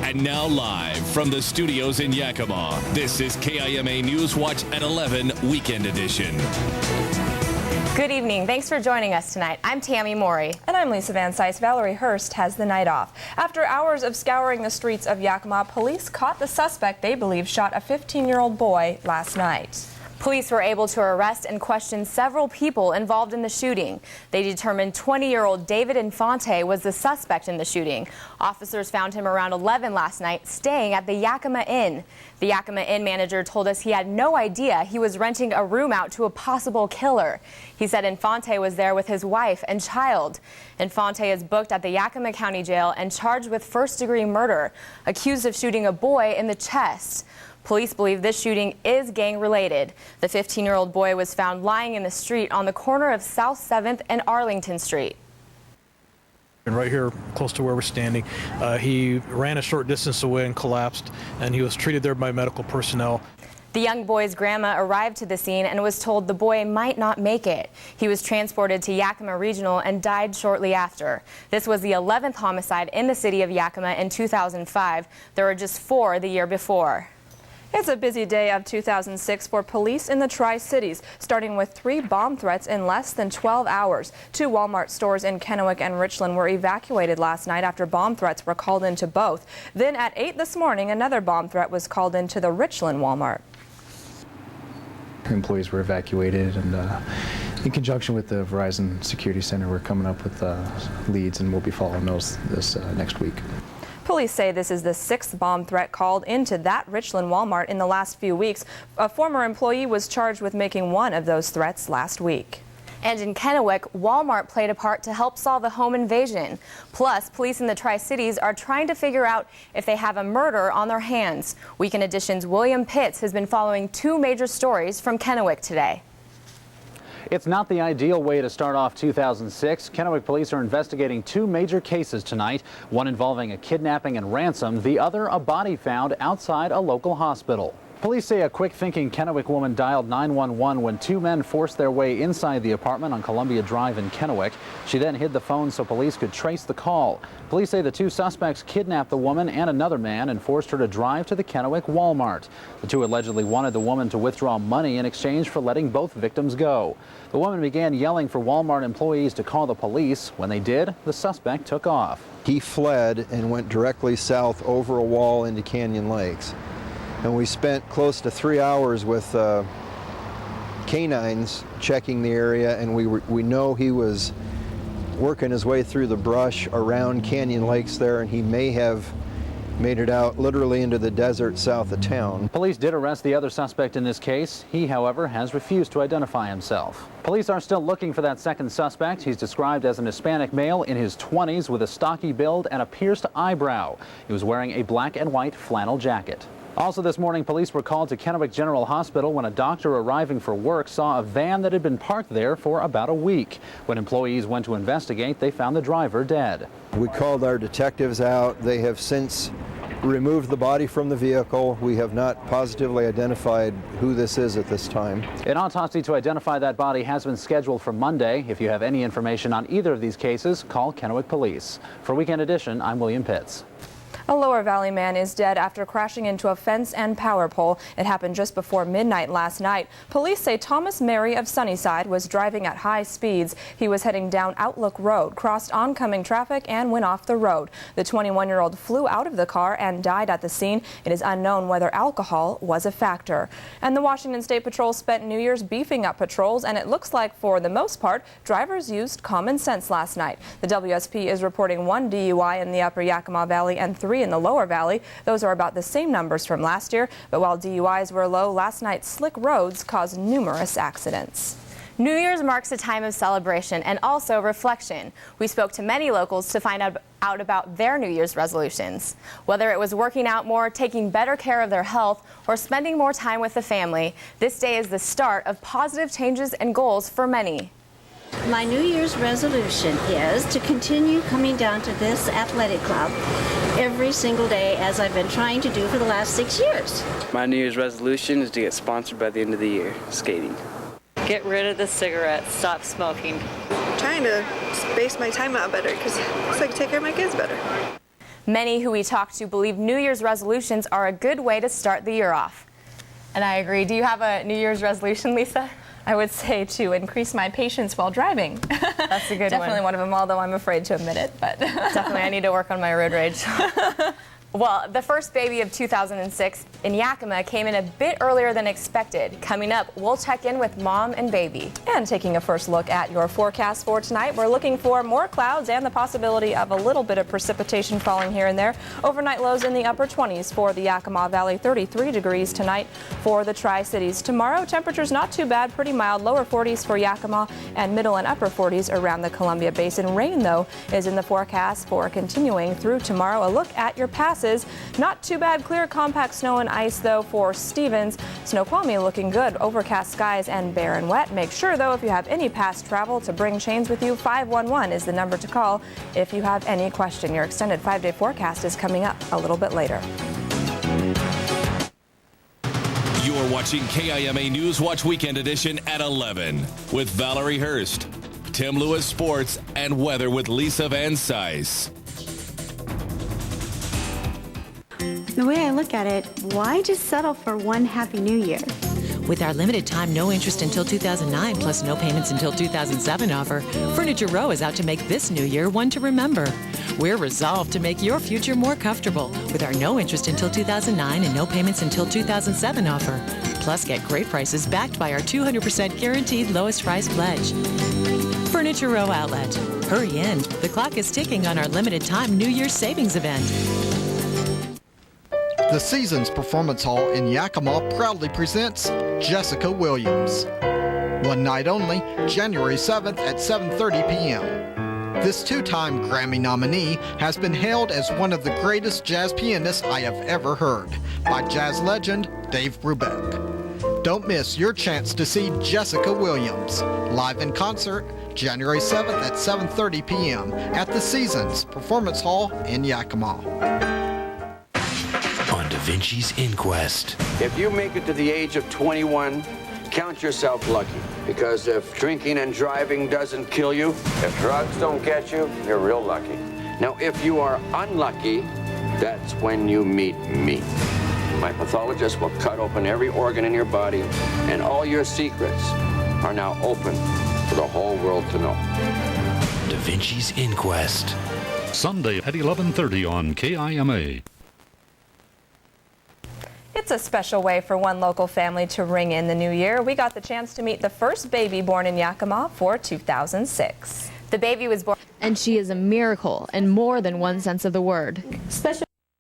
And now live from the studios in Yakima, this is KIMA News Watch at 11 Weekend Edition. Good evening. Thanks for joining us tonight. I'm Tammy Mori. And I'm Lisa Van Cise. Valerie Hurst has the night off. After hours of scouring the streets of Yakima, police caught the suspect they believe shot a 15-year-old boy last night. Police were able to arrest and question several people involved in the shooting. They determined 20-year-old David Infante was the suspect in the shooting. Officers found him around 11 last night, staying at the Yakima Inn. The Yakima Inn manager told us he had no idea he was renting a room out to a possible killer. He said Infante was there with his wife and child. Infante is booked at the Yakima County Jail and charged with first-degree murder, accused of shooting a boy in the chest. Police believe this shooting is gang-related. The 15-year-old boy was found lying in the street on the corner of South 7th and Arlington Street. And right here, close to where we're standing, he ran a short distance away and collapsed, and he was treated there by medical personnel. The young boy's grandma arrived to the scene and was told the boy might not make it. He was transported to Yakima Regional and died shortly after. This was the 11th homicide in the city of Yakima in 2005. There were just 4 the year before. It's a busy day of 2006 for police in the Tri-Cities, starting with 3 bomb threats in less than 12 hours. 2 Walmart stores in Kennewick and Richland were evacuated last night after bomb threats were called into both. Then at 8 this morning, another bomb threat was called into the Richland Walmart. Employees were evacuated, and in conjunction with the Verizon Security Center, we're coming up with leads, and we'll be following those this next week. Police say this is the 6th bomb threat called into that Richland Walmart in the last few weeks. A former employee was charged with making one of those threats last week. And in Kennewick, Walmart played a part to help solve a home invasion. Plus, police in the Tri-Cities are trying to figure out if they have a murder on their hands. Weekend Edition's William Pitts has been following 2 major stories from Kennewick today. It's not the ideal way to start off 2006. Kennewick police are investigating 2 major cases tonight, one involving a kidnapping and ransom, the other a body found outside a local hospital. Police say a quick-thinking Kennewick woman dialed 911 when 2 men forced their way inside the apartment on Columbia Drive in Kennewick. She then hid the phone so police could trace the call. Police say the 2 suspects kidnapped the woman and another man and forced her to drive to the Kennewick Walmart. The 2 allegedly wanted the woman to withdraw money in exchange for letting both victims go. The woman began yelling for Walmart employees to call the police. When they did, the suspect took off. He fled and went directly south over a wall into Canyon Lakes. And we spent close to 3 hours with canines checking the area, and we know he was working his way through the brush around Canyon Lakes there, and he may have made it out literally into the desert south of town. Police did arrest the other suspect in this case. He, however, has refused to identify himself. Police are still looking for that second suspect. He's described as an Hispanic male in his 20s with a stocky build and a pierced eyebrow. He was wearing a black and white flannel jacket. Also this morning, police were called to Kennewick General Hospital when a doctor arriving for work saw a van that had been parked there for about a week. When employees went to investigate, they found the driver dead. We called our detectives out. They have since removed the body from the vehicle. We have not positively identified who this is at this time. An autopsy to identify that body has been scheduled for Monday. If you have any information on either of these cases, call Kennewick Police. For Weekend Edition, I'm William Pitts. A Lower Valley man is dead after crashing into a fence and power pole. It happened just before midnight last night. Police say Thomas Mary of Sunnyside was driving at high speeds. He was heading down Outlook Road, crossed oncoming traffic, and went off the road. The 21-year-old flew out of the car and died at the scene. It is unknown whether alcohol was a factor. And the Washington State Patrol spent New Year's beefing up patrols, and it looks like, for the most part, drivers used common sense last night. The WSP is reporting 1 DUI in the Upper Yakima Valley and 3 in the Lower Valley. Those are about the same numbers from last year, but while DUIs were low, last night's slick roads caused numerous accidents. New Year's marks a time of celebration and also reflection. We spoke to many locals to find out about their New Year's resolutions. Whether it was working out more, taking better care of their health, or spending more time with the family, this day is the start of positive changes and goals for many. My New Year's resolution is to continue coming down to this athletic club every single day, as I've been trying to do for the last 6 years. My New Year's resolution is to get sponsored by the end of the year, skating. Get rid of the cigarettes, stop smoking. I'm trying to space my time out better because I can take care of my kids better. Many who we talked to believe New Year's resolutions are a good way to start the year off. And I agree. Do you have a New Year's resolution, Lisa? I would say to increase my patience while driving. That's a good one. Definitely one of them, although I'm afraid to admit it. But definitely, I need to work on my road rage. Well, the first baby of 2006 in Yakima came in a bit earlier than expected. Coming up, we'll check in with mom and baby. And taking a first look at your forecast for tonight, we're looking for more clouds and the possibility of a little bit of precipitation falling here and there. Overnight lows in the upper 20s for the Yakima Valley, 33 degrees tonight for the Tri-Cities. Tomorrow, temperatures not too bad, pretty mild, lower 40s for Yakima and middle and upper 40s around the Columbia Basin. Rain, though, is in the forecast for continuing through tomorrow. A look at your passes. Not too bad, clear, compact snow and ice, though, for Stevens. Snoqualmie looking good, overcast skies and bare and wet. Make sure, though, if you have any past travel to bring chains with you, 511 is the number to call if you have any question. Your extended 5-day forecast is coming up a little bit later. You're watching KIMA News Watch Weekend Edition at 11 with Valerie Hurst, Tim Lewis Sports, and weather with Lisa Van Cise. The way I look at it, why just settle for one Happy New Year? With our limited time, no interest until 2009, plus no payments until 2007 offer, Furniture Row is out to make this new year one to remember. We're resolved to make your future more comfortable with our no interest until 2009 and no payments until 2007 offer. Plus, get great prices backed by our 200% guaranteed lowest price pledge. Furniture Row Outlet. Hurry in. The clock is ticking on our limited time New Year's savings event. The Seasons Performance Hall in Yakima proudly presents Jessica Williams. One night only, January 7th at 7:30 p.m. This two-time Grammy nominee has been hailed as one of the greatest jazz pianists I have ever heard by jazz legend Dave Brubeck. Don't miss your chance to see Jessica Williams live in concert January 7th at 7:30 p.m. at the Seasons Performance Hall in Yakima. Da Vinci's Inquest. If you make it to the age of 21, count yourself lucky. Because if drinking and driving doesn't kill you, if drugs don't get you, you're real lucky. Now, if you are unlucky, that's when you meet me. My pathologist will cut open every organ in your body, and all your secrets are now open for the whole world to know. Da Vinci's Inquest. Sunday at 11:30 on KIMA. It's a special way for one local family to ring in the new year. We got the chance to meet the first baby born in Yakima for 2006. The baby was born, and she is a miracle in more than one sense of the word. Special